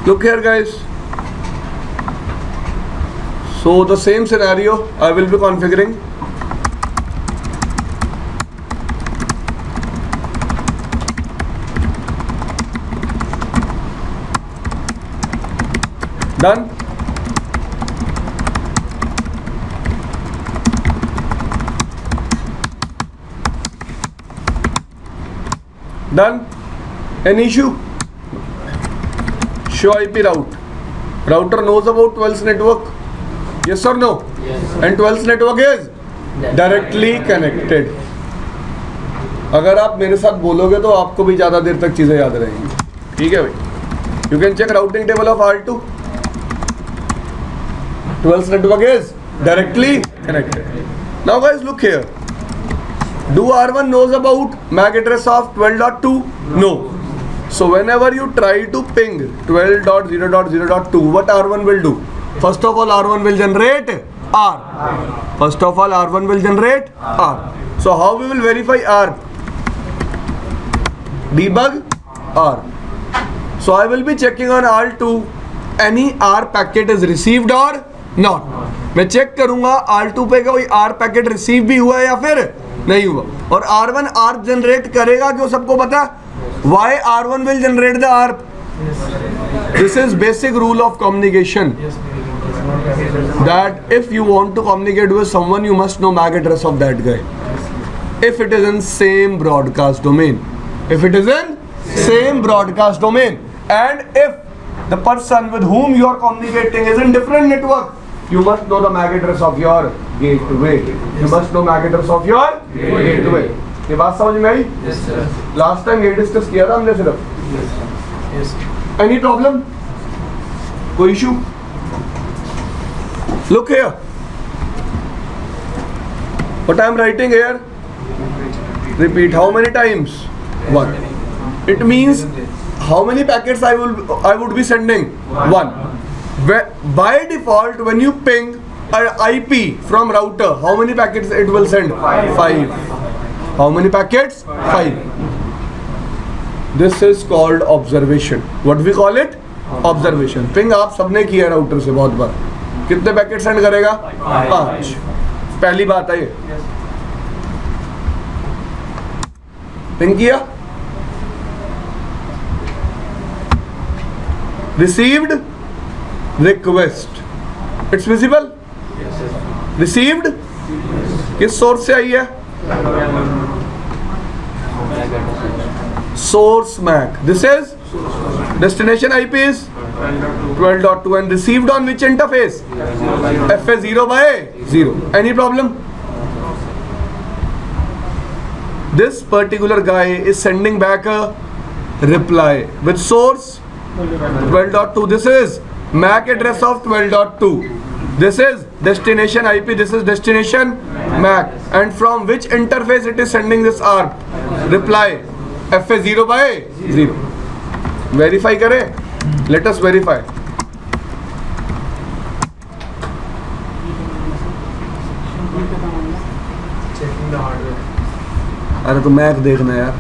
Look here, guys. So the same scenario I will be configuring. Done. Done. Any issue? Show IP route. Router knows about 12's network. Yes or no? Yes. And 12's network is directly connected. अगर आप मेरे साथ बोलोगे तो आपको भी ज़्यादा देर तक चीज़ें याद रहेंगी. ठीक है भाई. You can check routing table of R2. 12's network is directly connected. Now guys, look here. Do R1 knows about MAC address of 12.2? No. So whenever you try to ping 12.0.0.2, what R1 will do? First of all, R1 will generate R. First of all, R1 will generate R. So how we will verify R? Debug R. So I will be checking on R2 any R packet is received or not. मैं check करूंगा R2 पे कोई R packet receive भी हुआ है या फिर नहीं हुआ. और R1 R जनरेट करेगा क्यों सबको पता है? Why R1 will generate the R? This is basic rule of communication. That if you want to communicate with someone, you must know MAC address of that guy. If it is in same broadcast domain. If it is in same broadcast domain. And if the person with whom you are communicating is in different network, you must know the MAC address of your gateway. You must know MAC address of your gateway. ये बात समझ में आई? Yes, sir. Last time ये discuss किया था हमने सिर्फ. Yes. Any problem? कोई issue? Look here. What I am writing here? Repeat. How many times? One. It means how many packets I would be sending? One. By default, when you ping an IP from router, how many packets it will send? 5. How many packets? 5. This is called observation. What we call it? Observation. Ping आप सबने किया router से बहुत बार. कितने packet send करेगा? 5. पहली बात है ये. पिंग किया? Received request. It's visible? Received? किस सोर्स से आई है? Source MAC. This is destination IP is 12.2 and received on which interface? FA0/0. Any problem? This particular guy is sending back a reply with source 12.2. This is MAC address of 12.2. This is destination IP. This is destination MAC. And from which interface it is sending this ARP? Reply FA0/0. Verify करें? Let us verify. Checking the hardware. अरे तो Mac देखना यार.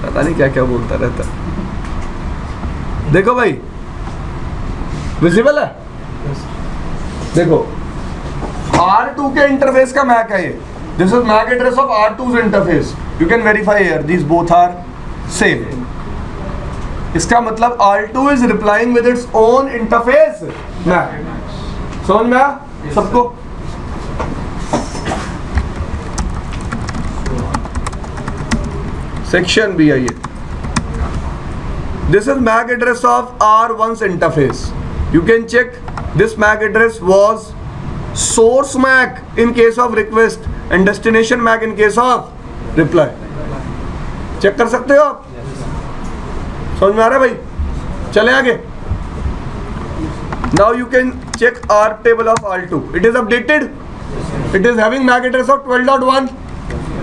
पता नहीं क्या क्या बोलता रहता. देखो भाई, विजिबल है? देखो, R2 के इंटरफेस का मैक है ये. This is MAC address of R2's interface. You can verify here. These both are same. इसका मतलब R2 is replying with its own interface MAC. समझ में आया सबको? सेक्शन भी है ये. This is MAC address of R1's interface. You can check this MAC address was source MAC in case of request and destination MAC in case of reply. Check कर सकते हो आप? समझ में आ रहा है भाई? चले आगे. Now you can check R table of R2. It is updated. It is having MAC address of 12.1.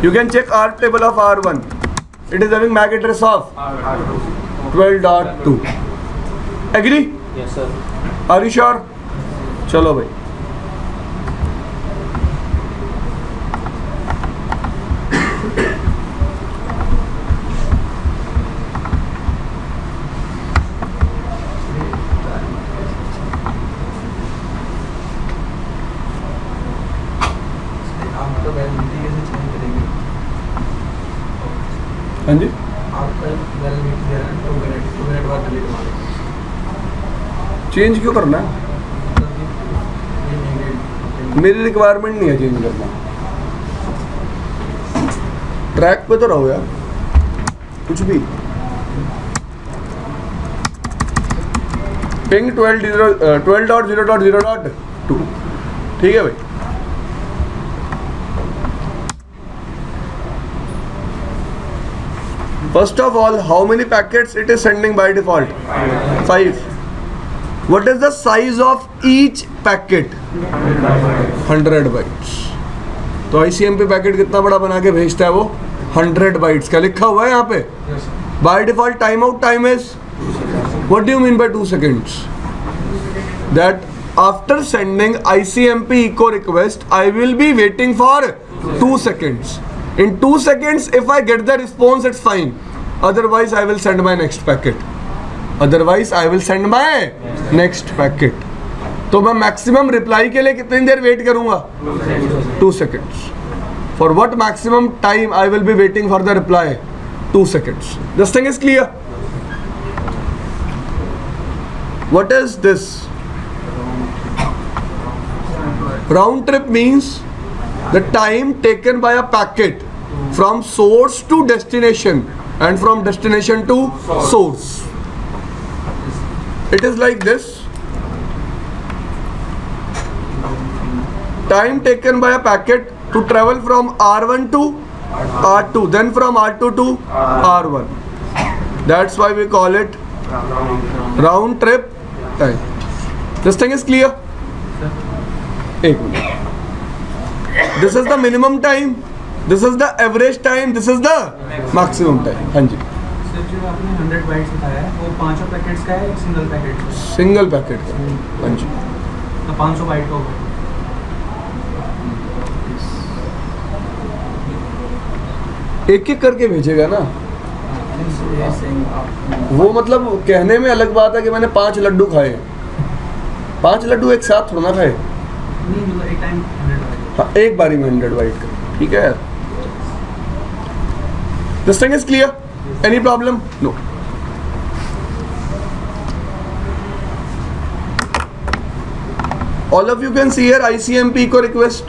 You can check R table of R1. It is having MAC address of 12.2. Agree? Yes, sir. Are you sure? चलो भाई. हाँ जी, आपका well meet दे रहा है 2 minute बाद delete मारो। Change क्यों करना है? ये needed। मेरी रिक्वायरमेंट नहीं है चेंज करना। ट्रैक पे तो रहो यार, कुछ भी। पिंग 12.0.0.2, ठीक है भाई। First of all, how many packets it is sending by default? 5. What is the size of each packet? 100 bytes. तो ICMP पैकेट कितना बड़ा बना के भेजता है वो? 100 bytes का लिखा हुआ है यहाँ पे। Yes, sir। By default timeout time is, what do you mean by 2 seconds? That after sending ICMP echo request, I will be waiting for 2 seconds. In 2 seconds, if I get the response, it's fine. Otherwise, I will send my next packet. तो मैं maximum reply के लिए कितनी देर wait करूंगा? 2 seconds. For what maximum time I will be waiting for the reply? 2 seconds. This thing is clear. What is this? Round trip means the time taken by a packet from source to destination and from destination to source. It is like this. Time taken by a packet to travel from R1 to R2, then from R2 to R1. That's why we call it round trip time. This thing is clear? एक minute. This is the minimum time. This is the average time. This is the maximum time. हाँ जी. Sir जो आपने 100 bytes बताया है वो 500 packets का है, एक सिंगल पैकेट का? सिंगल पैकेट का. हाँ जी. तो 500 बाइट का होगा। एक एक करके भेजेगा ना. वो मतलब कहने में अलग बात है कि मैंने 5 लड्डू खाए. 5 लड्डू एक साथ थोड़ा ना खाए. नहीं मतलब एक टाइम 100 बाइट। हाँ, एक बारी में 100 बाइट का. ठीक है यार. This thing is clear? Any problem? No. All of you can see here ICMP echo request.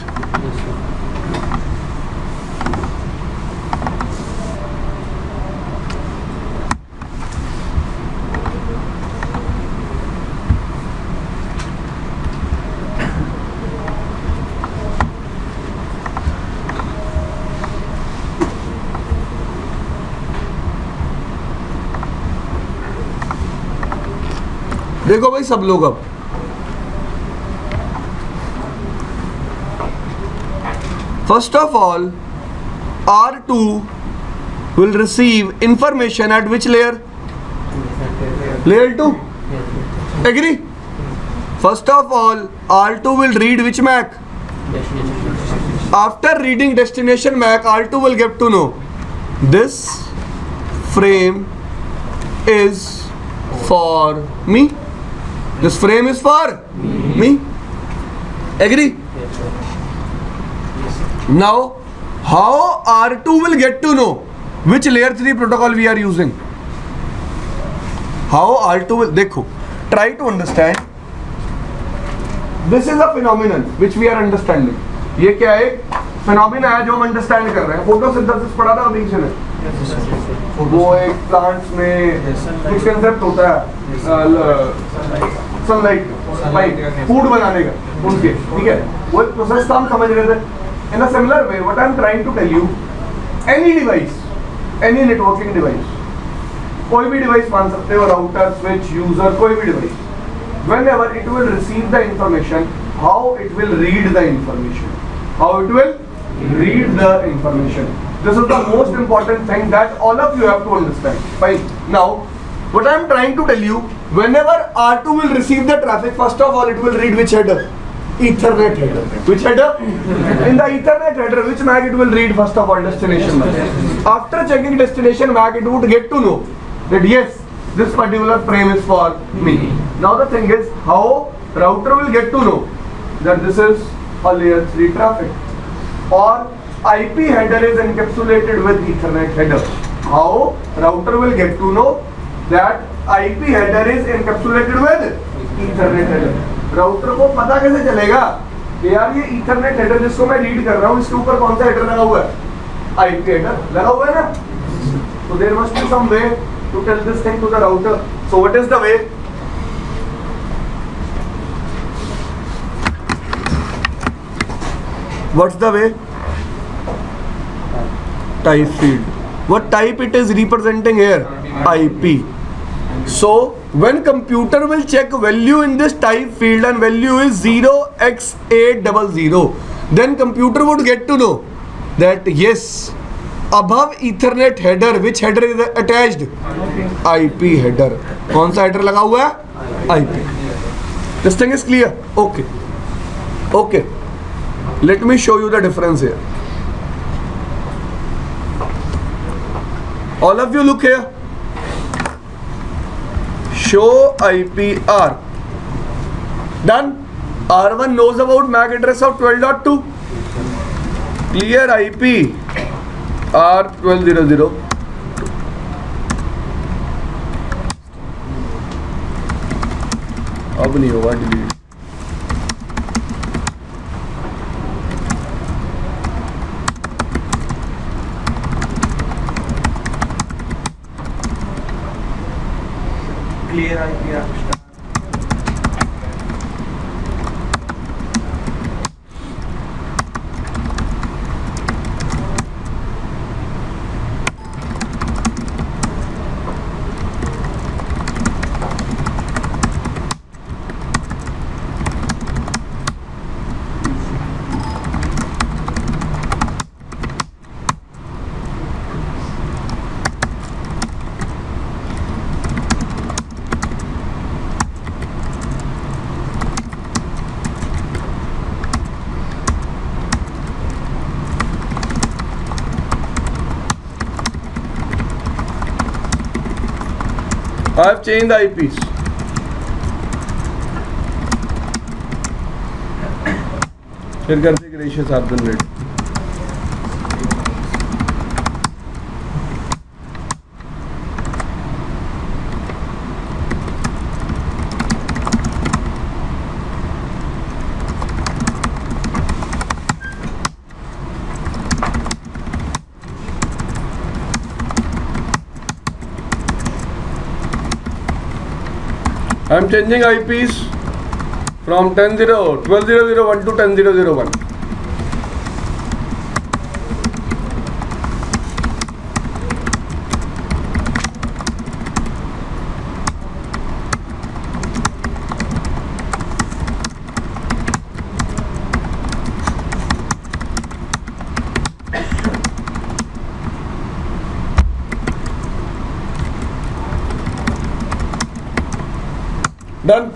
देखो भाई सब लोग अब first of all R2 will receive information at which layer? Layer 2. Agree? First of all R2 will read which MAC? After reading destination MAC, R2 will get to know this frame is for me. This frame is for me. Agree? Now, how R2 will get to know which layer 3 protocol we are using? How R2 will, देखो, try to understand. This is a phenomenon which we are understanding. ये क्या है? Phenomena है जो हम understand कर रहे हैं. Photosynthesis पढ़ा था अभी से ने. वो एक प्लांट्स में कुछ कंसेप्ट होता है सनलाइट फूड बनाने का उनके. ठीक है, वो एक प्रोसेस था, हम समझ रहे थे. In a similar way what I am trying to tell you, any device, any networking device, कोई भी डिवाइस मान सकते हो, राउटर, स्विच, यूजर, कोई भी device, whenever it will receive the information, how it will read the information, how it will read the information. This is the most important thing that all of you have to understand. Fine. Now, what I am trying to tell you, whenever R2 will receive the traffic, first of all, it will read which header? Ethernet header. Which header? In the Ethernet header, which MAC it will read? First of all, destination MAC. After checking destination MAC, it would get to know that yes, this particular frame is for me. Now the thing is, how router will get to know that this is a layer 3 traffic, or IP header is encapsulated with Ethernet header. how router will get to know that IP header is encapsulated with Ethernet header. Router को पता कैसे चलेगा कि यार ये Ethernet header जिसको मैं read कर रहा हूँ इसके ऊपर कौन सा हेडर लगा हुआ है? IP header लगा हुआ है ना? So there must be some way to tell this thing to the router. So what is the way? What's the way? Type field. What type it is representing here? IP. So when computer will check value in this type field and value is 0x800, then computer would get to know that yes, above Ethernet header, which header is attached? IP header. कौन सा header लगा हुआ है? IP. This thing is clear? Okay. Okay. Let me show you the difference here. All of you look here. Show IPR. Done. R1 knows about MAC address of 12.2. Clear IP R1200. अब नहीं होगा delete. Clear IPR. I have changed the IPs. फिर करते gracious आपने rate. I am changing IPs from 12.0.1 to 10.0.0.1. Done.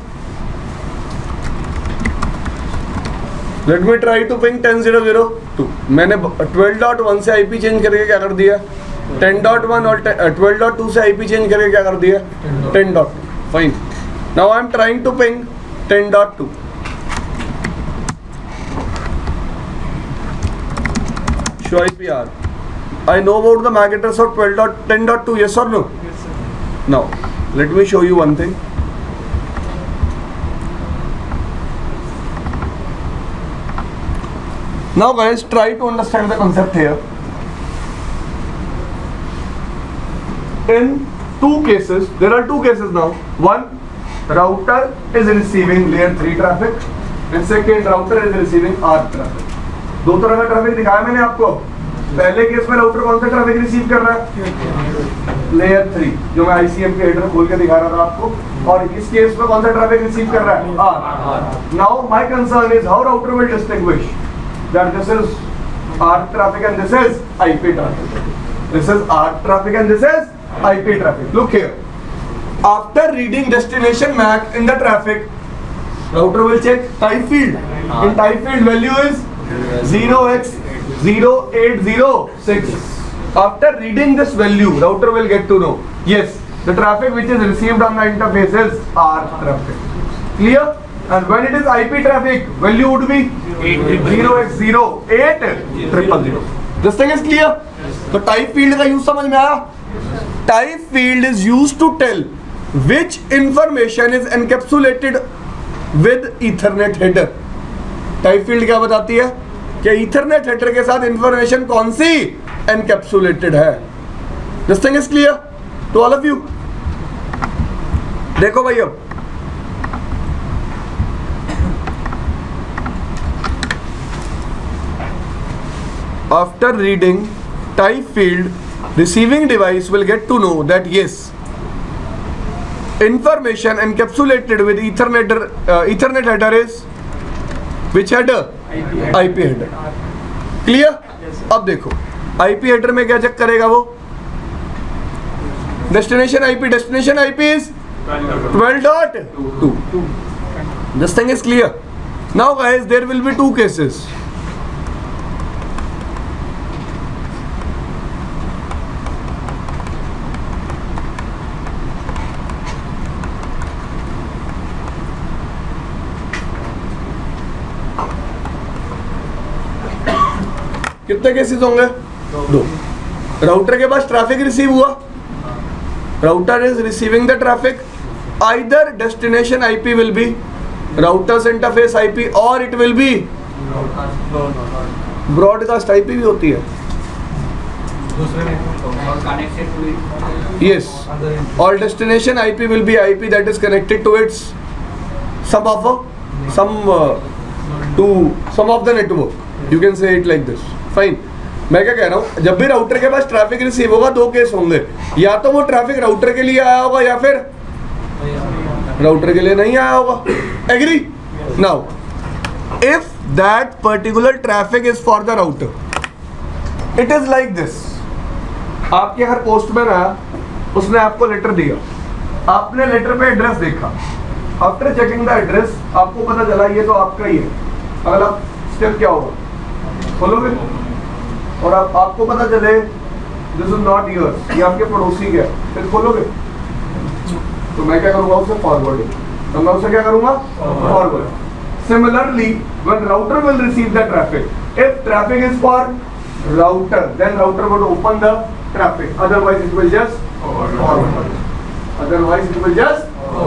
Let me try to ping 10.0.0.2. मैंने 12.1 से IP change करके क्या कर दिया? 10.1 और 12.2 से IP चेंज करके क्या कर दिया? 10.2. Fine. Now I am trying to ping 10.2. Show IPR. I know about the MAC address of 12.10.2. Yes or no? Yes, sir. Now let me show you one thing. Now guys, try to understand the concept here. In two cases, there are two cases now. One, router is receiving layer 3 traffic and second, router is receiving ARP traffic. दो तरह का traffic दिखाया मैंने आपको. पहले case में router कौन सा ट्रैफिक रिसीव कर रहा है? लेयर 3, जो मैं ICM के हेडर खोल के दिखा रहा था आपको. और इस केस में कौन सा ट्रैफिक रिसीव कर रहा है? ARP. Now my concern is how router will distinguish that this is ARP traffic and this is IP traffic. This is ARP traffic and this is IP traffic. Look here. After reading destination MAC in the traffic, router will check type field. In type field value is 0x0806. After reading this value, router will get to know, yes, the traffic which is received on the interface is ARP traffic. Clear? And when it is IP traffic, value would be 0x0800. This thing is clear? तो type field का use समझ में आया? Type field is used to tell which information is encapsulated with Ethernet header. Type field क्या बताती है कि Ethernet header के साथ information कौन सी encapsulated है. This thing is clear to all of you. देखो भाई अब after reading type field, receiving device will get to know that yes, information encapsulated with Ethernet header is which header? IP header. Clear? अब देखो IP header में क्या check करेगा वो? Destination IP is 12.2. This thing is clear. Now guys, there will be two cases. कितने cases होंगे? दो. Router के पास ट्रैफिक रिसीव हुआ, router is receiving the traffic. Either destination IP will be router's interface IP और it will be broadcast IP भी होती है. Yes, all destination IP will be IP that is connected to its some of the network. You can say it like this. Fine. मैं क्या कह रहा हूँ, जब भी राउटर के पास ट्रैफिक रिसीव होगा दो केस होंगे. या तो वो ट्रैफिक राउटर के लिए आया होगा या फिर राउटर के लिए नहीं आया होगा. Agree? Now if that particular traffic is for the router, it is like this. आपके घर पोस्टमैन आया, उसने आपको लेटर दिया, आपने लेटर पे एड्रेस देखा. आफ्टर चेकिंग द एड्रेस आपको पता चला ये तो आपका ही है. अगला स्टेप क्या होगा? खोलोगे और आपको पता चले दिस इज नॉट योर्स, ये आपके पड़ोसी के है, फिर खोलोगे तो मैं क्या करूंगा? उसे फॉरवर्डिंग. तो मैं उसे क्या करूंगा? Forward. Similarly when router will receive the traffic, if traffic is for router, then router would open the traffic, otherwise it will just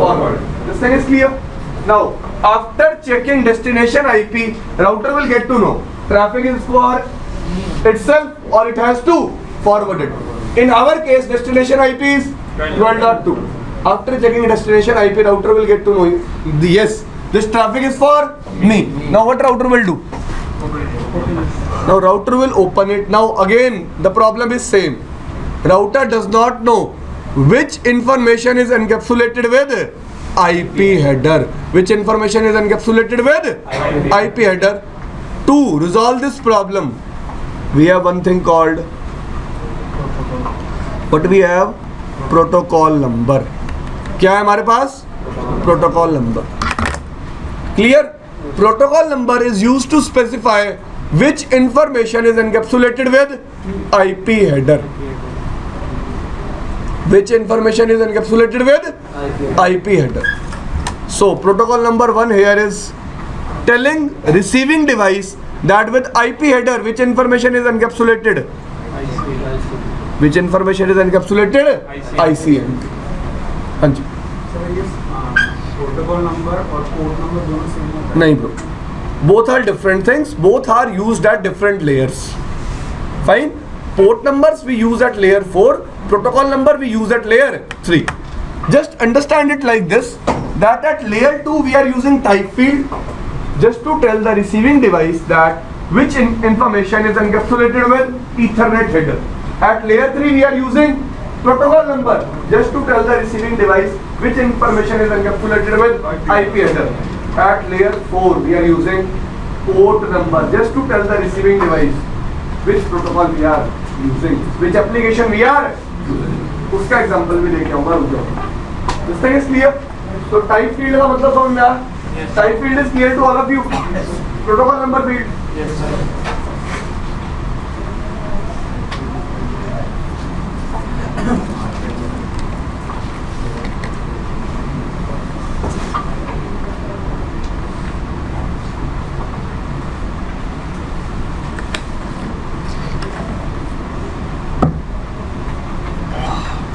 forward. This thing is clear. Now after checking destination IP, router will get to know traffic is for itself or it has to forward it. In our case destination IP is 12.2. After checking destination IP, router will get to know yes, this traffic is for me. Now what router will do? Now router will open it. Now again the problem is same. Router does not know which information is encapsulated with IP header. Which information is encapsulated with IP header. To resolve this problem, we have one thing called what we have? Protocol number. क्या है हमारे पास? Protocol number. Clear? Protocol number is used to specify which information is encapsulated with IP header. Which information is encapsulated with IP header. So protocol number 1 here is telling receiving device that with IP header which information is encapsulated? Which information is encapsulated? ICMP. हाँ जी. Protocol number और port number दोनों same होता है? नहीं bro, both are different things, both are used at different layers. Fine. Port numbers we use at layer 4, protocol number we use at layer 3. Just understand it like this, that at layer 2 we are using type field just to tell the receiving device that which information is encapsulated with Ethernet header. At layer 3 we are using protocol number just to tell the receiving device which information is encapsulated with IP header. At layer 4 we are using port number just to tell the receiving device which protocol we are using, which application we are using. उसका example भी लेके आऊंगा, रुक जाओ. This thing is clear. तो type field का मतलब समझ में आया? Type field is clear to all of you. Protocol number field. Yes sir.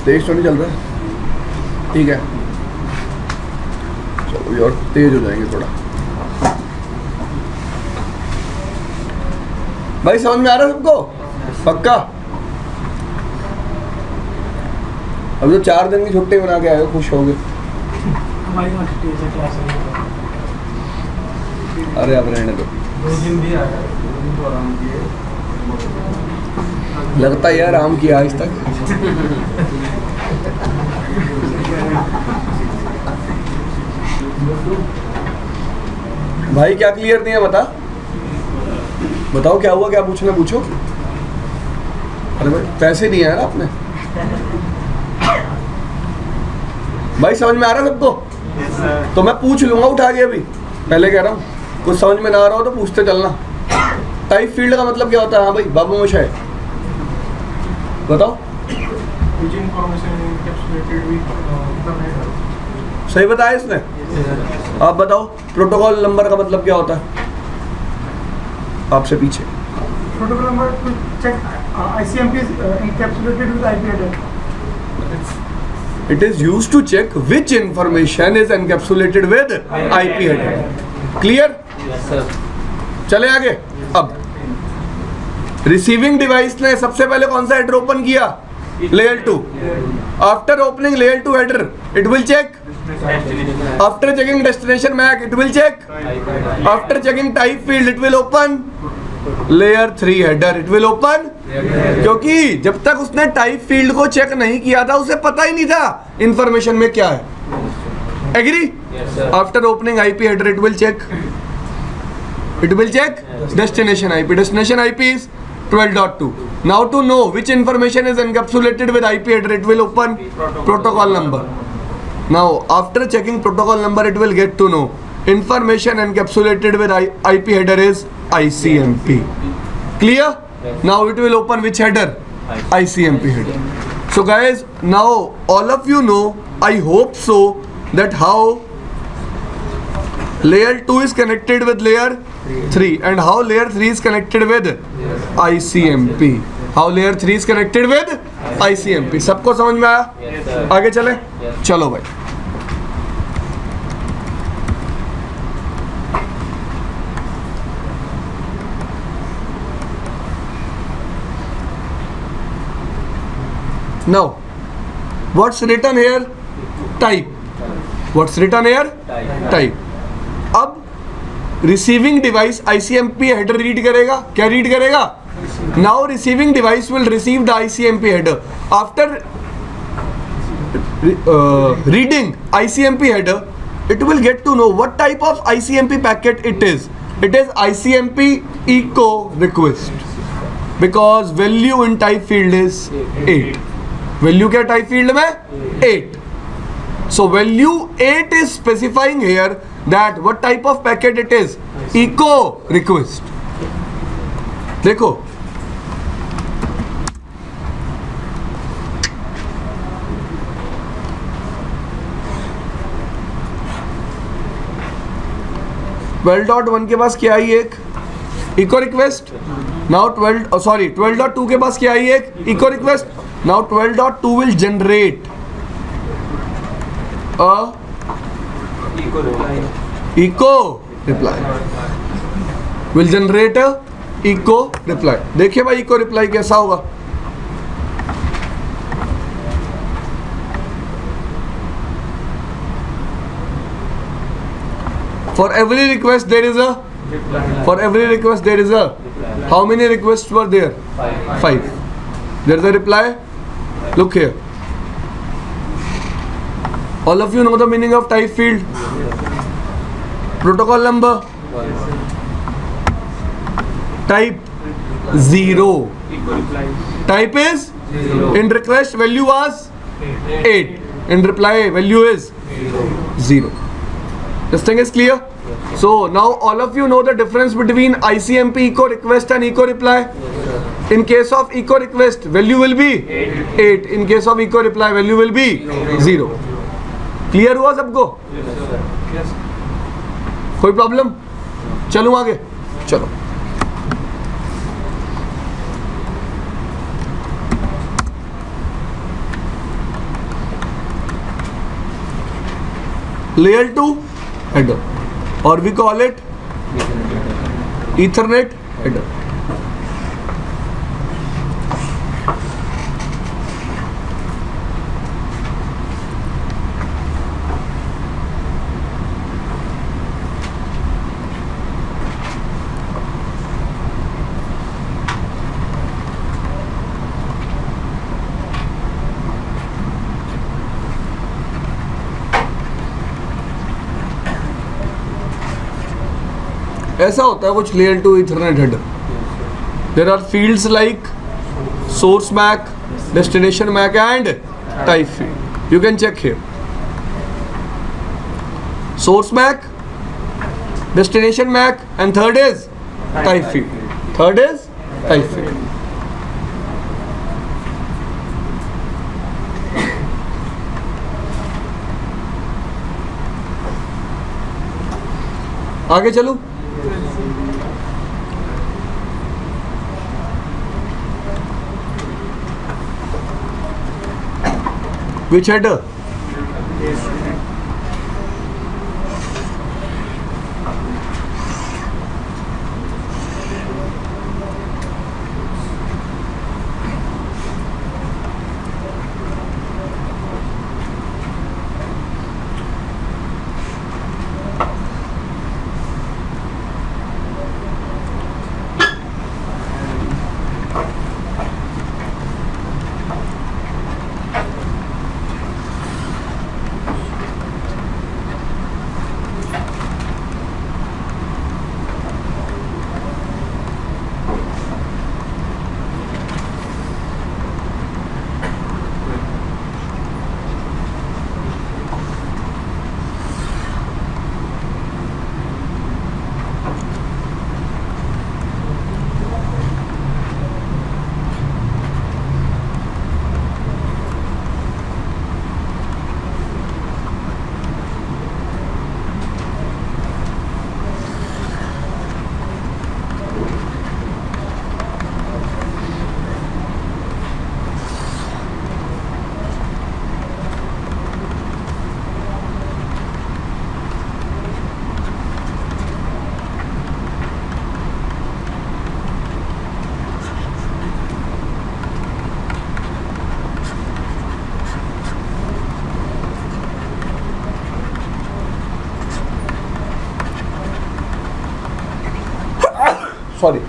तेज तो नहीं चल रहा? ठीक है, चलो ये और तेज हो जाएंगे थोड़ा। भाई समझ में आ रहा है सबको? पक्का? अब तो 4 दिन की छुट्टी बना के आए हो, खुश हो गए? हमारी वहाँ छुट्टी है, क्लास है। अरे अब रहने दो, 2 दिन भी आ गए, 2 दिन तो आराम किए। लगता है यार आराम किया आज तक। भाई क्या क्लियर नहीं है बता? बताओ क्या हुआ, क्या पूछना पूछो। अरे भाई पैसे दिए हैं ना आपने। भाई समझ में आ रहा है सबको? तो मैं पूछ लूंगा उठा के अभी, पहले कह रहा हूँ कुछ समझ में ना आ रहा हो तो पूछते चलना। टाइप फील्ड का मतलब क्या होता है? हाँ भाई बाबू मोशाय बताओ। सही बताया इसने? आप बताओ प्रोटोकॉल नंबर का मतलब क्या होता है? आपसे पीछे Protocol number to check ICMP is encapsulated with IP header. It is used to check which information is encapsulated with IP header. Clear? Yes, sir. चले आगे। अब रिसीविंग डिवाइस ने सबसे पहले कौन सा हेडर ओपन किया? Layer 2। After opening layer 2 header it will check. After checking destination MAC it will check. After checking type field it will open layer 3 header, it will open. क्योंकि जब तक उसने टाइप फील्ड को check नहीं किया था उसे पता ही नहीं था इंफॉर्मेशन में क्या है। Agree? After opening IP header it will check, it will check destination IP. Destination IP is 12.2. Now to know which information is encapsulated with IP header, it will open protocol number. Now after checking protocol number, it will get to know information encapsulated with IP header is ICMP. Clear? Now it will open which header? ICMP header. So guys, now all of you know, I hope so, that how layer 2 is connected with layer 3 and how layer 3 is connected with ICMP. How layer 3 is connected with ICMP. सबको समझ में आया? Yes, sir. आगे चले? चलो भाई। Now, what's written here? Type. What's written here? Type. अब receiving device ICMP header read करेगा। क्या रीड करेगा? Now receiving device will receive the ICMP header. After reading ICMP header it will get to know what type of ICMP packet it is. It is ICMP echo request because value in type field is 8. Value क्या type field में? 8. So value 8 is specifying here that what type of packet it is? Echo request. देखो .1 के पास क्या आई? एक echo request. Now 12.2 के पास क्या आई? एक echo request. Now 12.2 will generate a echo reply. Will generate a echo reply. देखिए भाई echo reply कैसा होगा? For every request there is a how many requests were there? 5. There is a reply. Look here. All of you know the meaning of type field. Protocol number. Type 0. Type is 0. In request value was 8. In reply value is 0. This thing is clear? So now all of you know the difference between ICMP echo request and echo reply. In case of echo request value will be 8. In case of echo reply value will be 0. Clear हुआ सबको? कोई problem? चलूं आगे? चलो। layer 2 header, or we call it Ethernet header. ऐसा होता है कुछ layer 2 Ethernet header. There are fields like source MAC, destination MAC and type field. You can check here. Source MAC, destination MAC, and third is type field. Third is type field. आगे चलूं? Which header? Sorry.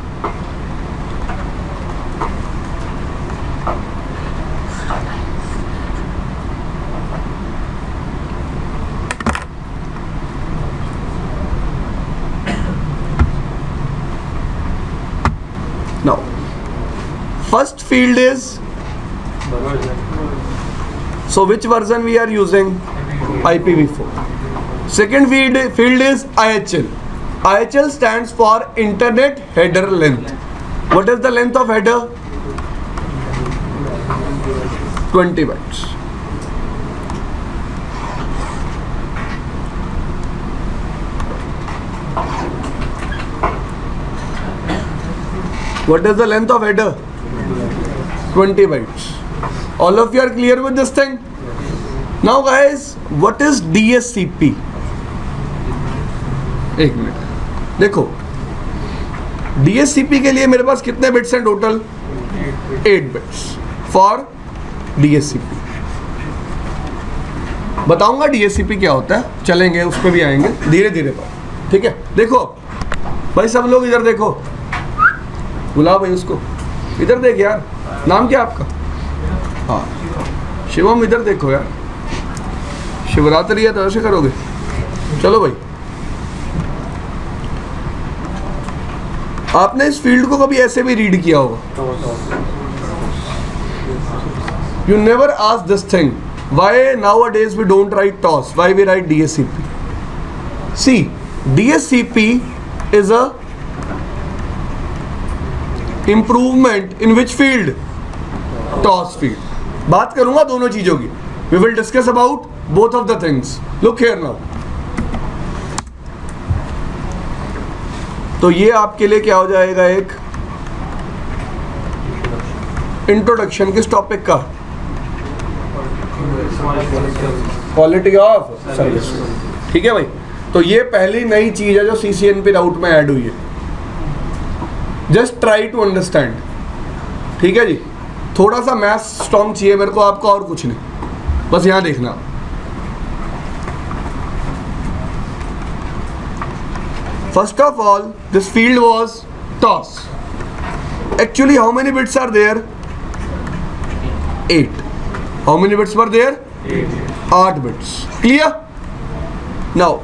Now, first field is, so which version we are using? IPv4. Second field is IHL. IHL stands for Internet Header Length. What is the length of header? 20 bytes. What is the length of header? 20 bytes. All of you are clear with this thing? Now guys, what is DSCP? एक minute देखो, DSCP के लिए मेरे पास कितने bits हैं total? 8 bits for DSCP. बताऊंगा DSCP क्या होता है, चलेंगे उस पर भी आएंगे धीरे धीरे पर. ठीक है, देखो भाई सब लोग इधर देखो, बुलाओ भाई उसको, इधर देख यार. नाम क्या आपका? हाँ शिवम, इधर देखो यार. शिवरात्रि है तो ऐसे करोगे? चलो भाई, आपने इस फील्ड को कभी ऐसे भी रीड किया होगा. You never ask this thing, why nowadays we don't write ToS, why we write DSCP. See, DSCP is a improvement in which field? ToS field. बात करूंगा दोनों चीजों की. We will discuss about both of the things. Look here now. तो ये आपके लिए क्या हो जाएगा, एक इंट्रोडक्शन किस टॉपिक का? Quality of service. ठीक है भाई, तो ये पहली नई चीज है जो CCNP राउट में ऐड हुई है। जस्ट ट्राई टू अंडरस्टैंड, ठीक है जी। थोड़ा सा मैथ स्ट्रॉन्ग चाहिए मेरे को आपका, और कुछ नहीं, बस यहां देखना। First of all this field was ToS. Actually how many bits are there? 8. How many bits were there? 8 bits. Clear? Now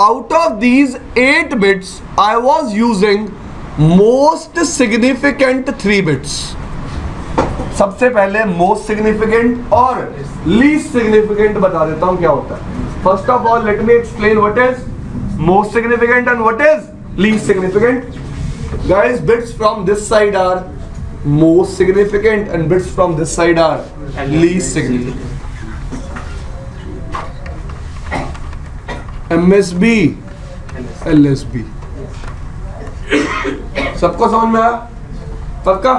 out of these 8 bits I was using most significant 3 bits. सबसे पहले most significant और least significant बता देता हूं क्या होता है। First of all let me explain what is most significant and what is least significant. Guys, bits from this side are most significant and bits from this side are least significant. MSB, LSB, सबको समझ में आया? पक्का?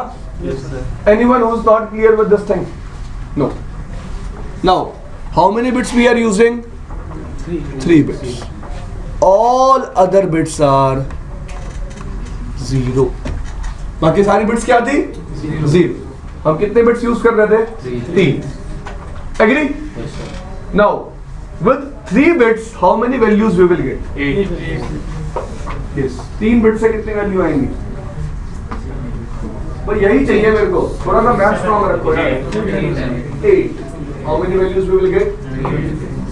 Anyone who is not clear with this thing? No. Now, how many bits we are using? 3 bits. All other bits are 0. बाकी सारी bits क्या थी? 0. हम कितने बिट्स यूज कर रहे थे? 3. Agree? Now, with 3 bits, how many values we will get? 8. Yes. 3 bits से कितनी वैल्यू आएंगी? तो यही चाहिए मेरे को, थोड़ा सा मैथ स्ट्रॉन्ग रखो यार। 8. How many values we will get?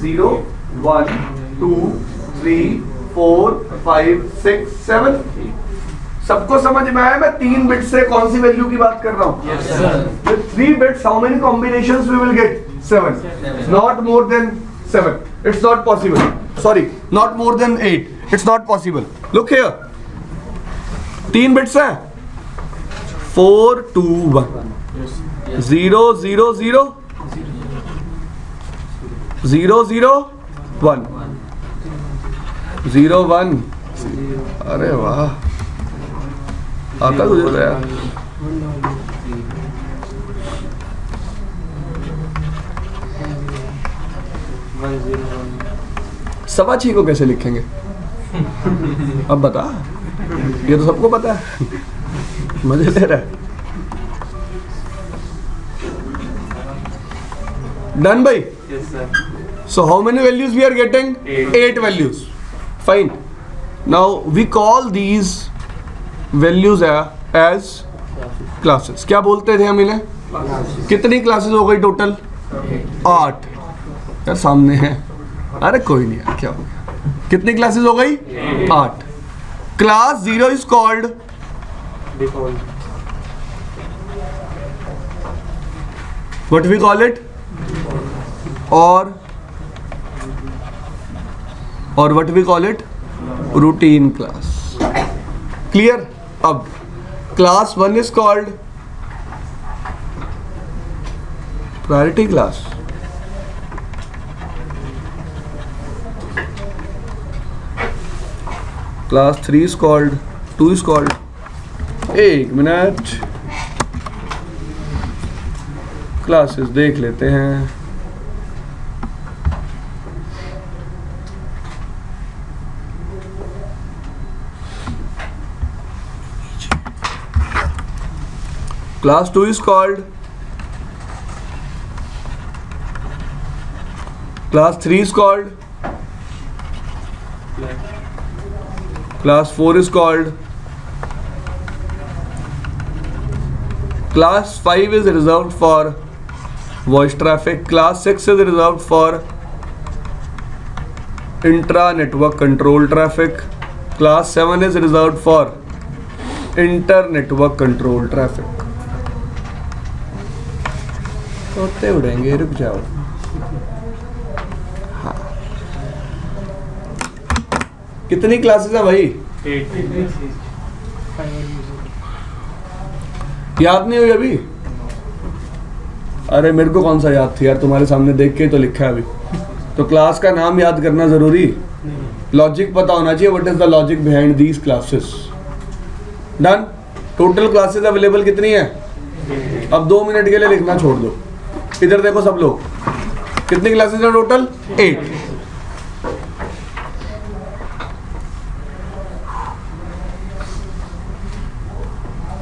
0, 1, 2, 3, 4, 5, 6, 7. सबको समझ में आया मैं 3 बिट्स से कौन सी वैल्यू की बात कर रहा हूँ? Yes, sir. With 3 bits, how many combinations we will get? 7. Not more than 7. It's not possible. Sorry, not more than 8. It's not possible. Look here. 3 bits हैं. 4, 2, 1. 0, 0, 0. 0, 0, 1. 0, 1. अरे वाह, आता तुझे तो यार। सवा 6 को कैसे लिखेंगे? अब बता, ये तो सबको पता है। मजे ले रहा है। डन भाई? Yes, sir. So how many values we are getting? 8 values. Fine. Now we call these values as classes. क्या बोलते थे हम इन्हें? कितनी क्लासेस हो गई टोटल? 8 यार, सामने है। अरे कोई नहीं यार, क्या हो गया? कितनी क्लासेस हो गई? 8. Class 0 is called what we call it? और what we call it? Routine class. Clear? अब class 1 is called priority class. Class 3 is called, 2 is called, 1 minute, classes देख लेते हैं। Class 2 is called, class 3 is called, Class 4 is called, Class 5 is reserved for voice traffic, Class 6 is reserved for intra-network control traffic, Class 7 is reserved for inter-network control traffic. तोते उड़ेंगे, रुक जाओ। कितनी classes है भाई? 8. याद नहीं हुई अभी? अरे मेरे को कौन सा याद थी यार, तुम्हारे सामने देख के तो लिखा है अभी। तो क्लास का नाम याद करना जरूरी, लॉजिक पता होना चाहिए, what is the logic behind these classes. Done? Total classes available कितनी है? अब 2 मिनट के लिए लिखना छोड़ दो। इधर देखो सब लोग, कितनी क्लासेस है total? 8।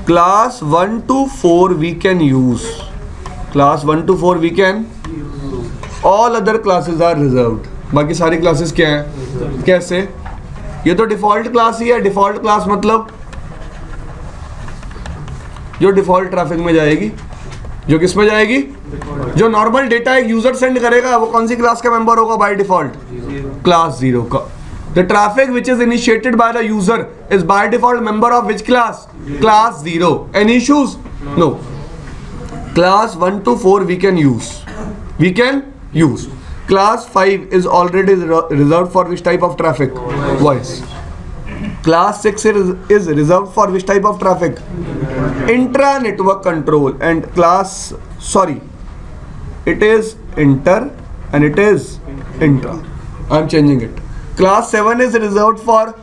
Class 1 to 4 we can use. Class 1 to 4 we can. All other classes are reserved. बाकी सारी क्लासेस क्या हैं? कैसे? ये तो डिफॉल्ट क्लास ही है. डिफॉल्ट क्लास मतलब जो डिफॉल्ट ट्रैफिक में जाएगी. जो किस में जाएगी? जो नॉर्मल डेटा एक यूजर सेंड करेगा वो कौन सी क्लास का मेंबर होगा बाय डिफॉल्ट? क्लास 0 का. The traffic which is initiated by the user is by default member of which class? Class 0. Any issues? No. Class 1 to 4 we can use. We can use. Class 5 is already reserved for which type of traffic? Voice. Class 6 is reserved for which type of traffic? Intra-network control. And it is inter and it is intra. I'm changing it. Class 7 is reserved for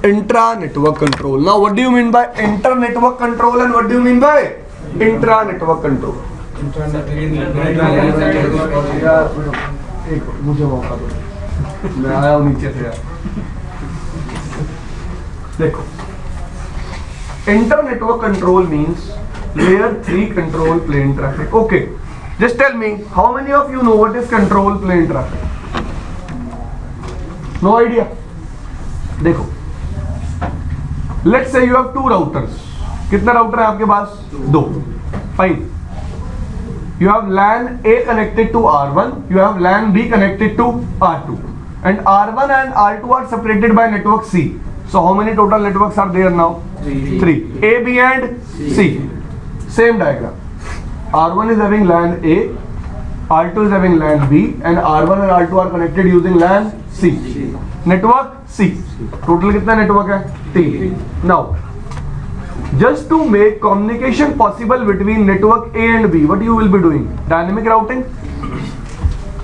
intra-network control. Now, what do you mean by inter-network control and what do you mean by intra-network control? मुझे मौका दो, मैं आया हूँ नीचे से यार. देखो, inter-network control means layer 3 control plane traffic. Okay, just tell me, how many of you know what is control plane traffic? No idea. देखो, let's say you have 2 routers. कितने राउटर है आपके पास? 2. Fine. You have LAN A connected to R1. You have LAN B connected to R2. And R1 and R2 are separated by network C. So how many total networks are there now? 3. A, B and C. Same diagram. R1 is having LAN A. R2 is having LAN B. And R1 and R2 are connected using LAN C. Network C. Total कितना network है? 3. Now, just to make communication possible between network A and B, what you will be doing? Dynamic routing.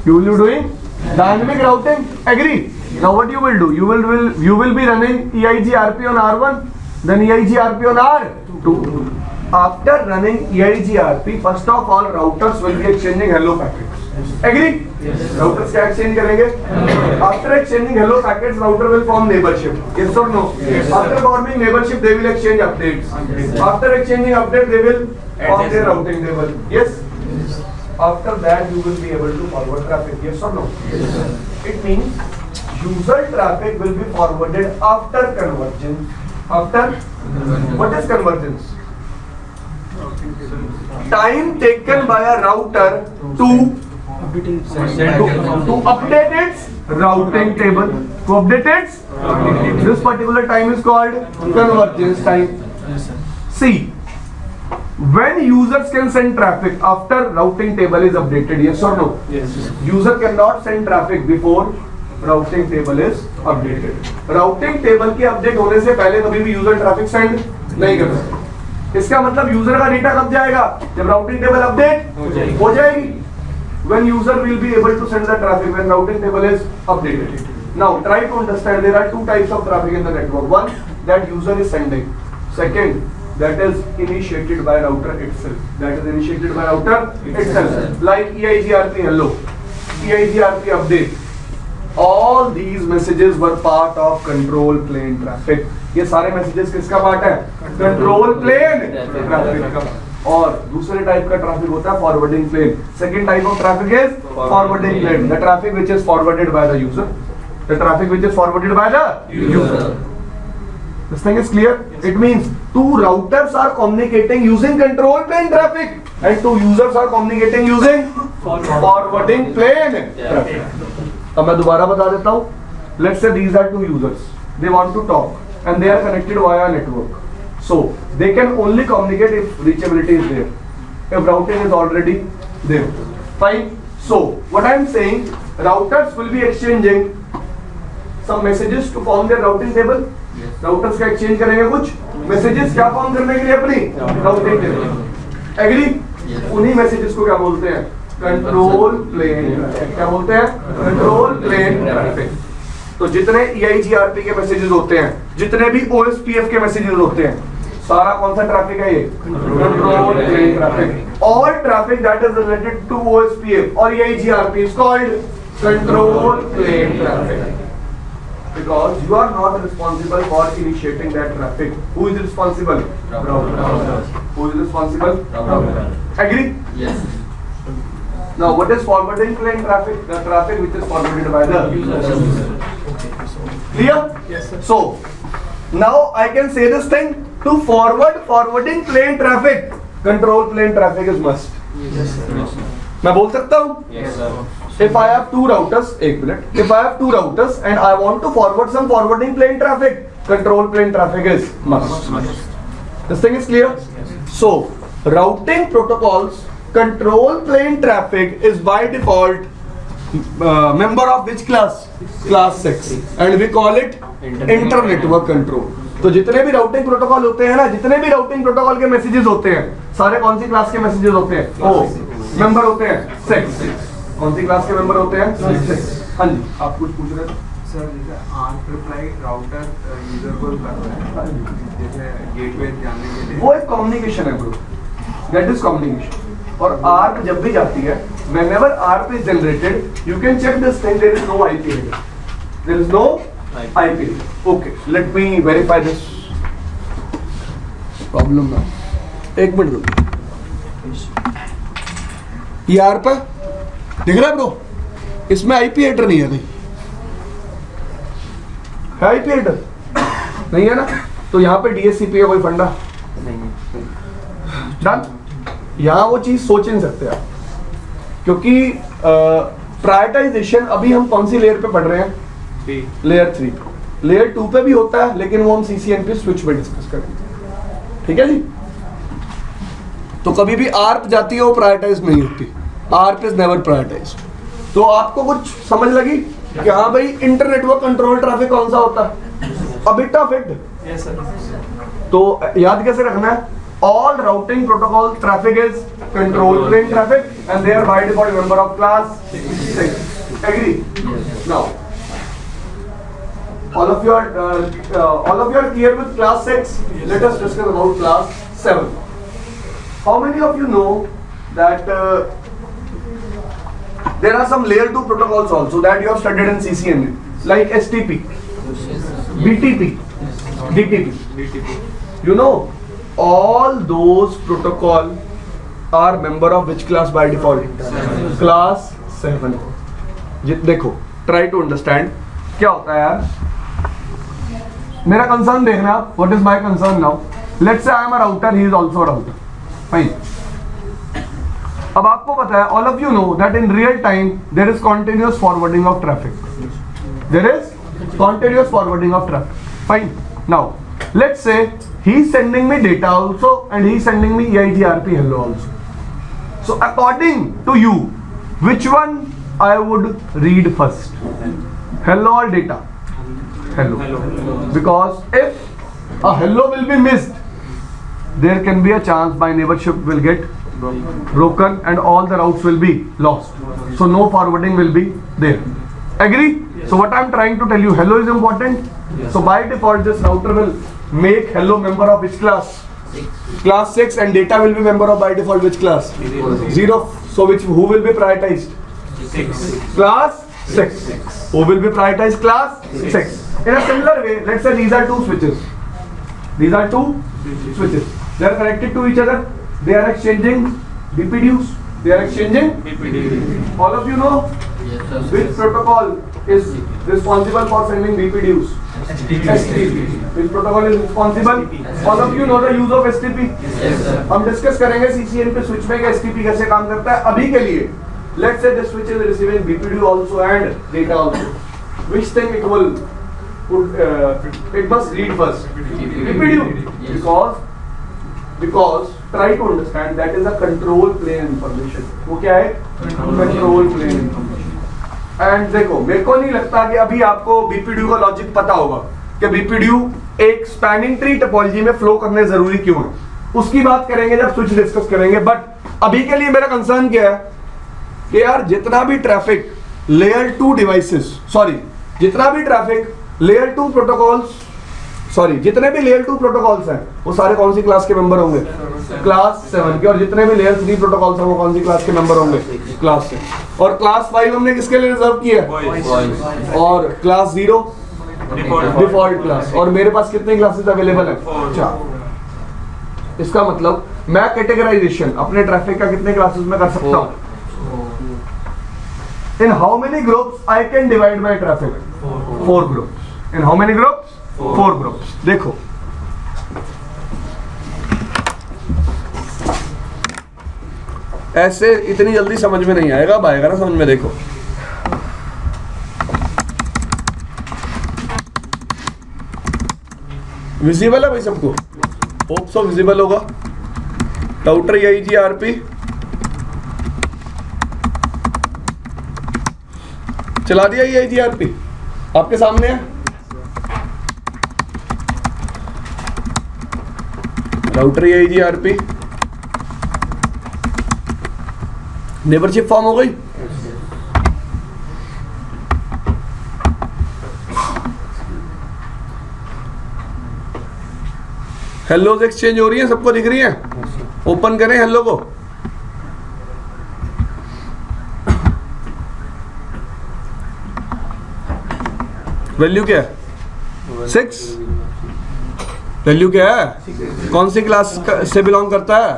You will be doing dynamic routing. Agree? Now, what you will do? You will be running EIGRP on R1, then EIGRP on R2. After running EIGRP, first of all, routers will be exchanging hello packets. Agree? Yes. Routers क्या exchange करेंगे? After exchanging hello packets, router will form neighborship. Yes or no? Yes. After forming neighborship, they will exchange updates. After exchanging updates, they will form their routing table. Yes. After that, you will be able to forward traffic. Yes or no? Yes. It means user traffic will be forwarded after convergence. After what is convergence? Time taken by a router to update its routing table. To update its this particular time is called convergence time. See, when users can send traffic after routing table is updated, yes or no? Yes. User cannot send traffic before routing table is updated. Routing table के update होने से पहले कभी भी user traffic send नहीं कर सकते. इसका मतलब यूजर का डेटा कब जाएगा? जब राउटिंग टेबल अपडेट हो जाएगी. When user will be able to send the traffic when routing table is updated. Now try to understand there are 2 types of traffic in the network. One, that user is sending. Second, that is initiated by router itself. That is initiated by router itself. Like EIGRP hello, EIGRP update. All these messages were part of control plane traffic. ये सारे messages किसका part है? Control plane traffic का. और दूसरे type का traffic होता है forwarding plane. Second type of traffic is forwarding plane. The traffic which is forwarded by the user. The traffic which is forwarded by the user. This thing is clear. It means 2 routers are communicating using control plane traffic and 2 users are communicating using forwarding plane traffic. अब मैं दोबारा बता देता हूँ. Let's say these are 2 users. They want to talk. And they are connected via network. So they can only communicate if reachability is there. If routing is already there. Fine. So what I am saying, routers will be exchanging some messages to form their routing table. Routers का exchange करेंगे कुछ messages क्या form करने के लिए अपनी routing table. Agree? उन्हीं messages को क्या बोलते हैं? Control plane. क्या बोलते हैं? Control plane traffic. तो जितने EIGRP के मैसेजेस होते हैं, जितने भी OSPF के मैसेजेस होते हैं, सारा कौन सा ट्रैफिक है? ये control plane traffic. All traffic that is related to OSPF और EIGRP is called control plane traffic. Because you are not responsible for initiating that traffic. Who is responsible? Router. Who is responsible? Router. Agree? Yes. Now, what is forwarding plain traffic? The traffic which is forwarded by the user. Clear? Yes, sir. So, now I can say this thing: to forwarding plain traffic, control plain traffic is must. Yes, sir. मैं बोल सकता हूँ? Yes, sir. If I have two routers, एक minute. If I have two routers and I want to forward some forwarding plain traffic, control plain traffic is must. This thing is clear? So, routing protocols control plain traffic is by default member of which class? Class 6. And we call it inter-network control. तो जितने भी routing protocol होते हैं ना, जितने भी routing protocol के messages होते हैं, सारे कौन सी क्लास के मैसेजेस होते हैं? ओ मेंबर होते हैं 6. कौन सी क्लास के मेंबर होते हैं? 6. हाँ जी, आप कुछ पूछ रहे थे? सर जैसे ARP रिप्लाई राउटर यूजर को कर रहा है जैसे गेटवे जाने के लिए वो एक कम्युनिकेशन है ब्रो, दैट इज कम्युनिकेशन. और ARP जब भी जाती है, whenever ARP is generated, you can check this thing, there is no IP header. There is no IP. Okay, let me verify this problem now. एक minute रुको. ये ARP है, दिख रहा है ब्रो? इसमें IP header नहीं है. नहीं है IP header? नहीं है ना? तो यहाँ पे DHCP का कोई फंडा डन. यहाँ वो चीज सोच नहीं सकते आप, क्योंकि प्रायोरिटाइजेशन अभी हम कौन सी लेयर पे पढ़ रहे हैं? लेयर 3. लेयर 2 पे भी होता है, लेकिन वो हम CCNP स्विच पे डिस्कस करेंगे. ठीक है जी. तो कभी भी ARP जाती है वो प्रायोरिटाइज नहीं होती. ARP is never prioritise. तो आपको कुछ समझ लगी कि हाँ भाई इंटरनेटवर्क कंट्रोल ट्रैफिक कौन सा होता है? A bit of it. Yes, sir. तो याद कैसे रखना है? All routing protocol traffic is control plane traffic, and they are by default member of class 6. Agree? Now, all of you are clear with class 6. Let us discuss about class 7. How many of you know that there are some layer 2 protocols also that you have studied in CCNA, like STP, BTP, DTP. You know, all those protocol are member of which class by default? Class 7. देखो, try to understand क्या होता है यार. मेरा concern देखना. What is my concern now? Let's say I am a router, he is also a router. Fine. अब आपको पता है, all of you know that in real time there is continuous forwarding of traffic. There is continuous forwarding of traffic. Fine. Now, let's say he is sending me data also and he is sending me EIGRP hello also. So according to you, which one I would read first? Hello or data? Hello. Because if a hello will be missed, there can be a chance my neighborship will get broken and all the routes will be lost. So no forwarding will be there. Agree? So what I am trying to tell you, hello is important. So by default this router will make hello member of which class? Class 6. And data will be member of by default which class? 0. So who will be prioritized? 6. Class 6. Who will be prioritized? Class 6. In a similar way, let's say these are two switches. These are two switches. They are connected to each other. They are exchanging BPDUs. They are exchanging BPDUs. All of you know which protocol is responsible for sending BPDUs? STP. Which protocol is responsible? All of you know the use of STP. Yes, sir. हम discuss करेंगे CCNP switch में कि STP कैसे काम करता है. अभी के लिए let's say this switch is receiving BPDU also and data also. Which thing it will it must read first? BPDU. Because try to understand that is a control plane information. वो क्या है? Control plane information. एंड देखो, मेरे को नहीं लगता कि अभी आपको BPDU का लॉजिक पता होगा कि BPDU एक स्पैनिंग ट्री टोपोलॉजी में फ्लो करने जरूरी क्यों है. उसकी बात करेंगे जब स्विच डिस्कस करेंगे. बट अभी के लिए मेरा कंसर्न क्या है कि यार जितना भी ट्रैफिक लेयर 2 डिवाइसेस, जितना भी ट्रैफिक लेयर 2 प्रोटोकॉल्स, जितने भी लेयर 2 प्रोटोकॉल्स हैं वो सारे कौन सी क्लास के मेंबर होंगे? क्लास 7 के. और जितने भी लेयर 3 प्रोटोकॉल्स हैं वो कौन सी क्लास के मेंबर होंगे? क्लास 6. और क्लास 5 हमने किसके लिए रिजर्व किया? और क्लास 0 डिफॉल्ट क्लास। और मेरे पास कितनी क्लासेस अवेलेबल है? 4। इसका मतलब मैं कैटेगराइजेशन अपने ट्रैफिक का कितने क्लासेस में कर सकता हूँ? इन how many groups I can divide my traffic? 4 groups. In how many groups? 4 groups. देखो ऐसे इतनी जल्दी समझ में नहीं आएगा, अब आएगा ना समझ में। देखो विजिबल है भाई सबको? होप सो विजिबल होगा। राउटर EIGRP चला दिया। EIGRP आपके सामने है। राउटर EIGRP नेबरशिप फॉर्म हो गई। हेलोज एक्सचेंज हो रही है, सबको दिख रही है? ओपन करें हेलो को। वैल्यू क्या है? 6। वैल्यू क्या है? कौन सी क्लास से बिलोंग करता है?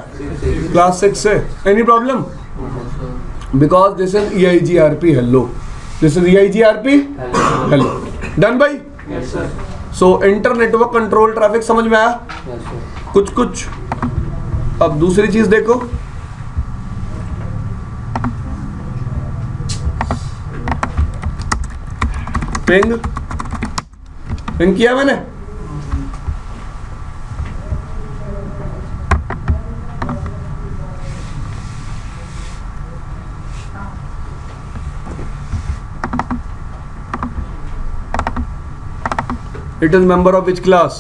क्लास 6 से। Any problem? Because this is EIGRP hello, this is EIGRP hello. Done भाई? सो इंटर नेटवर्क कंट्रोल ट्रैफिक समझ में आया? कुछ कुछ। अब दूसरी चीज देखो, पिंग किया मैंने। It is member of which class?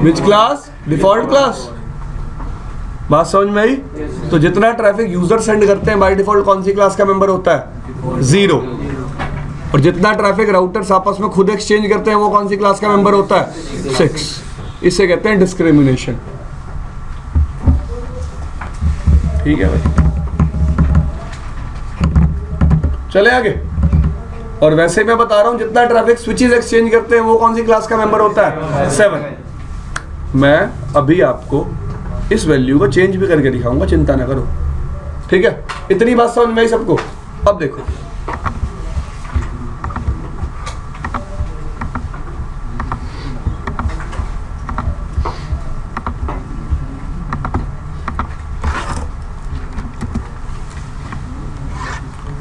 Which class? Default class। बात समझ में आई? तो जितना ट्रैफिक यूजर सेंड करते हैं बाय डिफॉल्ट कौन सी क्लास का मेंबर होता है? 0। और जितना ट्रैफिक राउटर्स आपस में खुद एक्सचेंज करते हैं वो कौन सी क्लास का मेंबर होता है? 6। इसे कहते हैं डिस्क्रिमिनेशन। ठीक है भाई, चले आगे। और वैसे मैं बता रहा हूं जितना ट्रैफिक स्विचेस एक्सचेंज करते हैं वो कौन सी क्लास का मेंबर होता है? 7। मैं अभी आपको इस वैल्यू को चेंज भी करके दिखाऊंगा, चिंता ना करो। ठीक है, इतनी बात समझ में आई सबको? अब देखो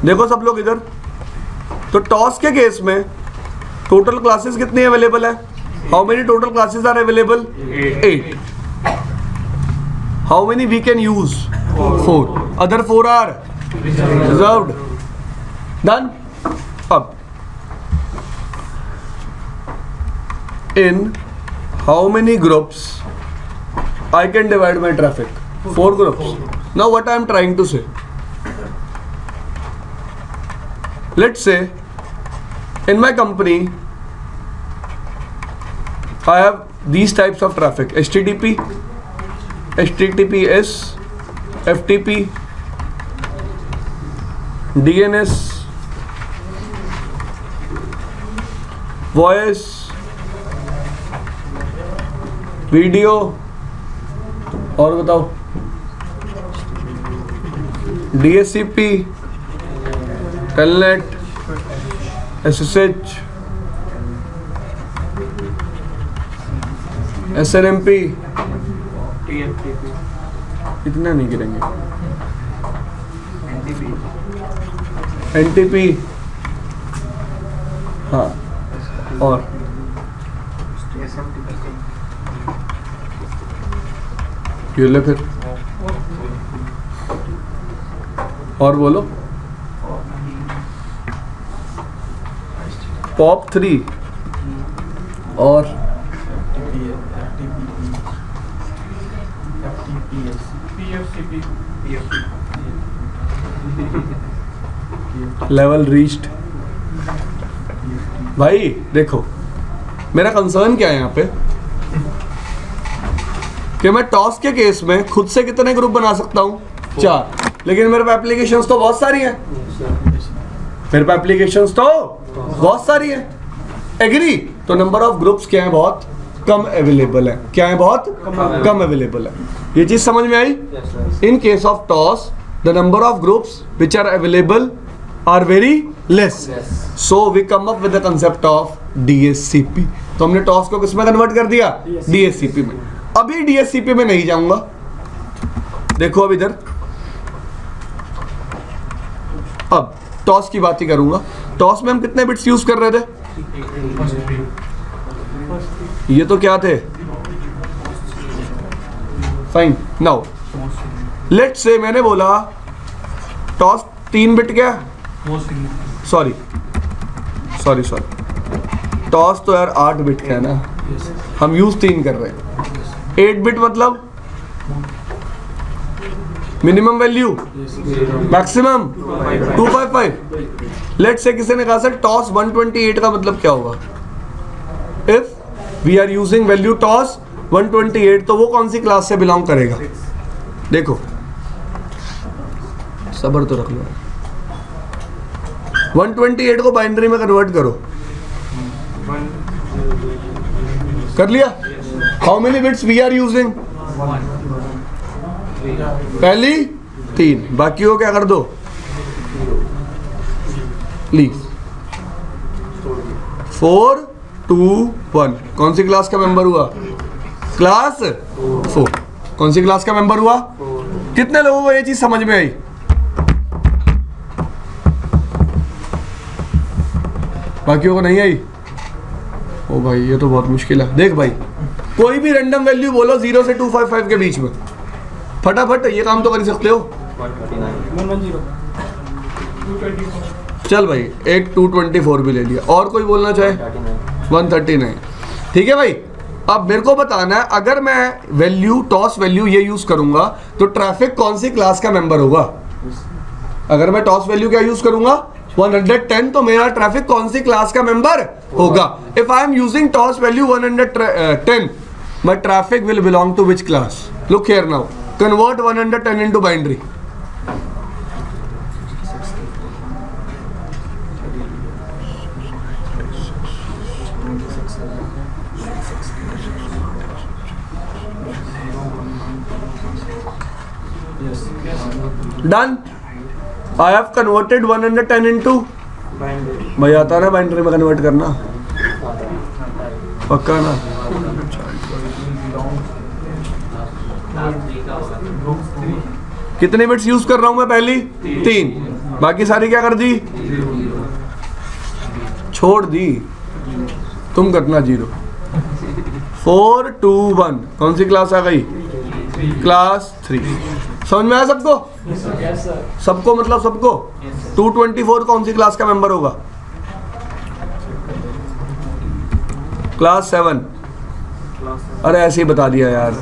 देखो सब लोग इधर। तो टॉस के केस में टोटल क्लासेस कितनी अवेलेबल है? How many total classes are available? 8। How many we can use? 4। Other 4 are reserved. Done. अब in how many groups I can divide my traffic? 4 groups. Now what I am trying to say, let's say in my company I have these types of traffic: HTTP, HTTPS, FTP, DNS, voice, video, और बताओ, DSCP, Telnet, SSH, SNMP, इतना नहीं गिरेंगे। NTP, हाँ, और ये ले फिर, और बोलो। पॉप 3 और लेवल रीच्ड। भाई देखो मेरा कंसर्न क्या है यहाँ पे कि मैं टॉस के केस में खुद से कितने ग्रुप बना सकता हूँ? 4। लेकिन मेरे पे एप्लीकेशंस तो बहुत सारी हैं। मेरे पे एप्लीकेशंस तो बहुत सारी हैं। एग्री? तो नंबर ऑफ ग्रुप्स क्या है, बहुत कम अवेलेबल है। क्या है, बहुत कम अवेलेबल है। ये चीज समझ में आई? In case of TOS the number of groups which are available are very less, so we come up with the concept of DSCP। तो हमने टॉस को किस में कन्वर्ट कर दिया, DSCP में। अभी DSCP में नहीं जाऊंगा, देखो अब इधर, अब टॉस की बात ही करूंगा। टॉस में हम कितने बिट्स यूज कर रहे थे? ये तो क्या थे, फाइन। नाउ लेट्स से मैंने बोला टॉस 3 बिट क्या, सॉरी टॉस तो यार 8 बिट का है ना, हम यूज 3 कर रहे हैं। 8 बिट मतलब minimum value, maximum 255। Let's say किसी ने कहा सर टॉस 128 का मतलब क्या होगा? If we are using value ToS 128 तो वो कौन सी क्लास से बिलोंग करेगा? देखो सब्र तो रख लो, 128 को बाइनरी में कन्वर्ट करो, कर लिया? How many bits we are using? पहली 3, बाकी को क्या कर दो, प्लीज 4 2 1। कौन सी क्लास का मेंबर हुआ? क्लास 4। कौन सी क्लास का मेंबर हुआ? कितने लोगों को ये चीज समझ में आई? बाकियों को नहीं आई? ओ भाई ये तो बहुत मुश्किल है। देख भाई, कोई भी रैंडम वैल्यू बोलो 0 से 255 के बीच में, फटाफट ये काम तो कर ही सकते हो। 110 चल भाई एक 224 भी ले लिया, और कोई बोलना चाहे? 139। ठीक है भाई, अब मेरे को बताना है अगर मैं वैल्यू टॉस वैल्यू ये यूज करूंगा तो ट्रैफिक कौन सी क्लास का मेंबर होगा? अगर मैं टॉस वैल्यू क्या यूज करूंगा 110 तो मेरा ट्रैफिक कौन सी क्लास का मेंबर होगा? If I am using toss value 110 my traffic will belong to which class? Look here now, convert 110 into binary. Done. I have converted 110 into भाई आता ना बाइनरी में कन्वर्ट करना, पक्का ना? कितने बिट्स यूज कर रहा हूं मैं? पहली 3, बाकी सारी क्या कर दी? छोड़ दी। तुम करना 0 4 2 1। कौन सी क्लास आ गई? क्लास 3। समझ में आया सबको? सबको मतलब सबको? 224 कौन सी क्लास का मेंबर होगा? क्लास 7। अरे ऐसे ही बता दिया यार,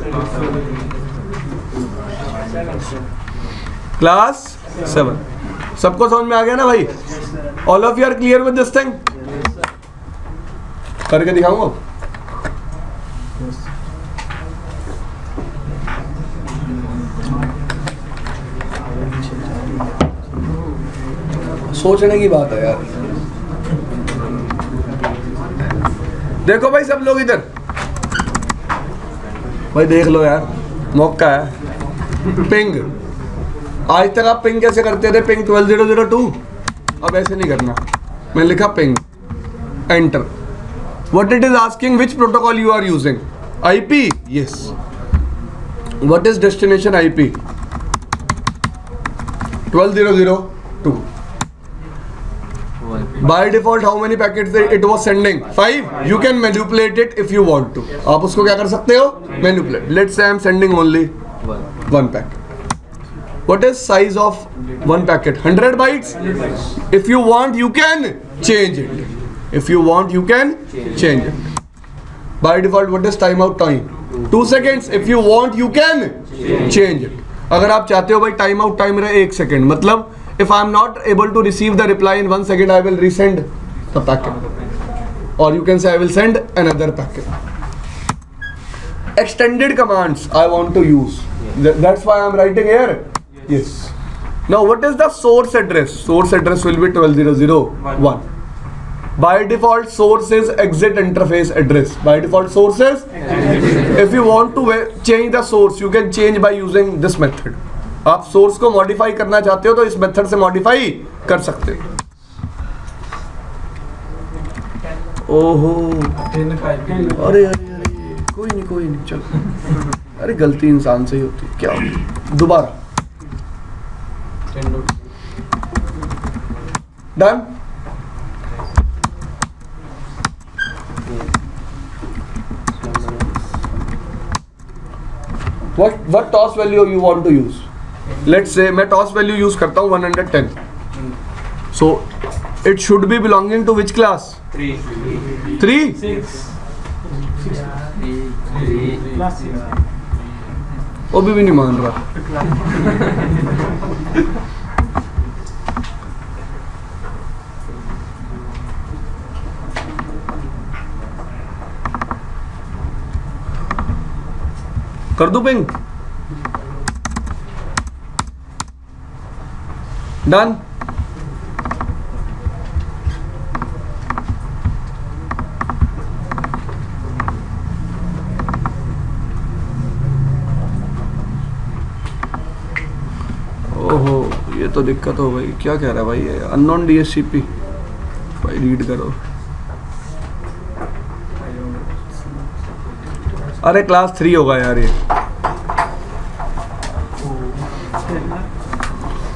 क्लास 7। सबको समझ में आ गया ना भाई? All of you are clear with this thing? करके दिखाऊंगा। सोचने की बात है यार। देखो भाई सब लोग इधर, भाई देख लो यार, मौका है। पिंग, आज तक आप पिंग कैसे करते थे? पिंग 12002। अब ऐसे नहीं करना। मैं लिखा ping, enter. What it is asking, which protocol you are using? IP, yes. What is destination IP? 12002। By default, how many packets it was sending? 5. You can manipulate it if you want to. आप उसको क्या कर सकते हो? Manipulate. Let's say I am sending only one packet. What is size of one packet? 100 bytes. If you want, you can change it. If you want, you can change it. By default, what is timeout time? 2 seconds. If you want, you can change it. अगर आप चाहते हो भाई timeout time रहे 1 second, मतलब if I am not able to receive the reply in 1 second, I will resend the packet. Or you can say I will send another packet. Extended commands I want to use. That's why I am writing here. Yes. Now what is the source address? Source address will be 12001. By default, source is exit interface address. By default, source is. If you want to change the source, you can change by using this method. आप source को modify करना चाहते हो तो इस method से modify कर सकते हो. ओहो, अरे अरे अरे, कोई नहीं चलो. अरे गलती इंसान से ही होती है, क्या होती. दोबारा. Done. What toss value you want to use? Let's say मैं toss value use करता हूँ 110. So it should be belonging to which class? 3. 6. वो भी नहीं मान रहा. कर दूं पिंग. डन. ओहो, ये तो दिक्कत हो गई. क्या कह रहा है भाई ये? Unknown DHCP. भाई रीड करो. अरे क्लास 3 होगा यार ये.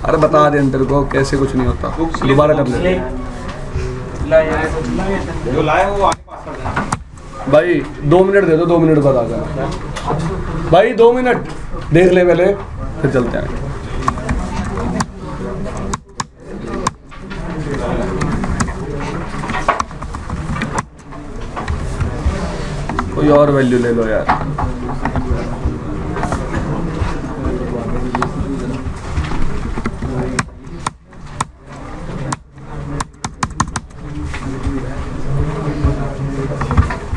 अरे बता दे तेरे को कैसे कुछ नहीं होता. दोबारा कर ले जो लाए वो आगे पास कर देना भाई. 2 मिनट दे दो, 2 मिनट बाद आ जाना भाई. 2 मिनट देख ले पहले, फिर चलते हैं. कोई और वैल्यू ले लो यार.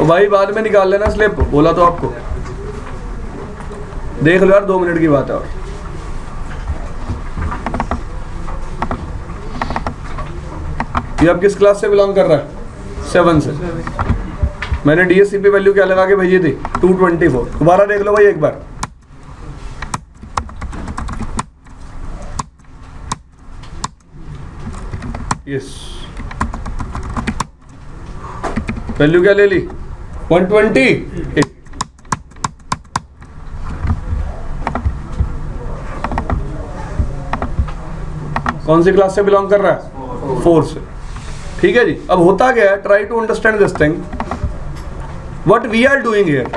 भाई बाद में निकाल लेना स्लिप. बोला तो आपको. देख लो यार, 2 मिनट की बात है. और ये अब किस क्लास से बिलोंग कर रहा है? 7 से. मैंने DHCP वैल्यू क्या लगा के भेजी थी? 224. दोबारा देख लो भाई एक बार. यस, वैल्यू क्या ले ली? 120. कौन सी क्लास से बिलोंग कर रहा है? 4 से. ठीक है जी. अब होता क्या है, try to understand this thing. What we are doing here?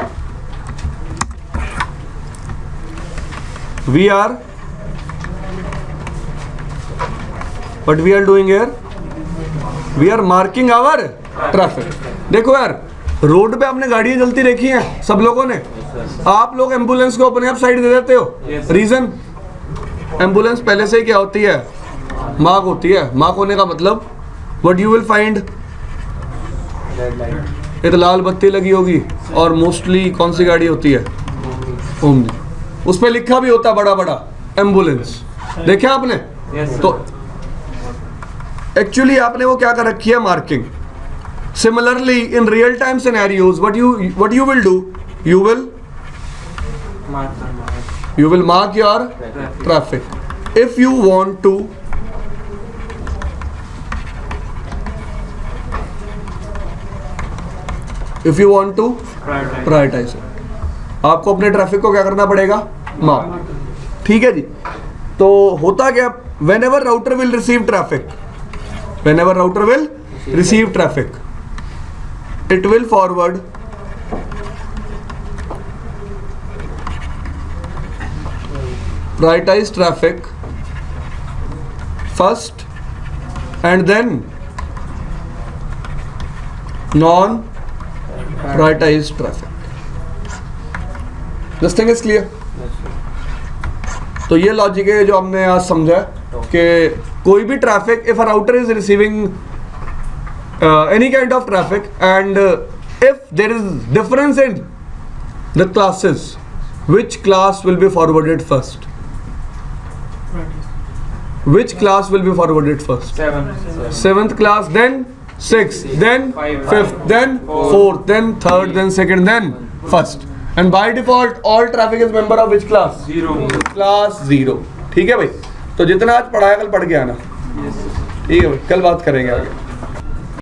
What we are doing here? We are marking our traffic. देखो यार, रोड पे आपने गाड़ियां चलती देखी हैं सब लोगों ने. आप लोग एम्बुलेंस को अपने आप साइड दे देते हो. रीजन, एम्बुलेंस पहले से ही क्या होती है? मार्क होती है. मार्क होने का मतलब what you will find, एक लाल बत्ती लगी होगी और मोस्टली कौन सी गाड़ी होती है? ओमनी. उस पे लिखा भी होता बड़ा बड़ा एम्बुलेंस. देखा आपने? तो एक्चुअली आपने वो क्या कर रखी है? Marking. Similarly in real time scenarios what you will do, you will mark your traffic. If you want to prioritize it, आपको अपने ट्रैफिक को क्या करना पड़ेगा? मार्क. ठीक है जी. तो होता क्या, whenever router will receive traffic, it will forward prioritize traffic first and then non-prioritized traffic. This thing is clear? तो ये लॉजिक है जो हमने आज समझा कि कोई भी traffic, if a router is receiving any kind of traffic and if there is difference in the classes, which class will be forwarded first? Which class will be forwarded first? 7th class, then sixth, then fifth, then fourth, then third, then second, then first. And by default, all traffic is member of which class? Zero. Class 0. ठीक है भाई, तो जितना आज पढ़ाया कल पढ़ के आना. ठीक है भाई, कल बात करेंगे आगे.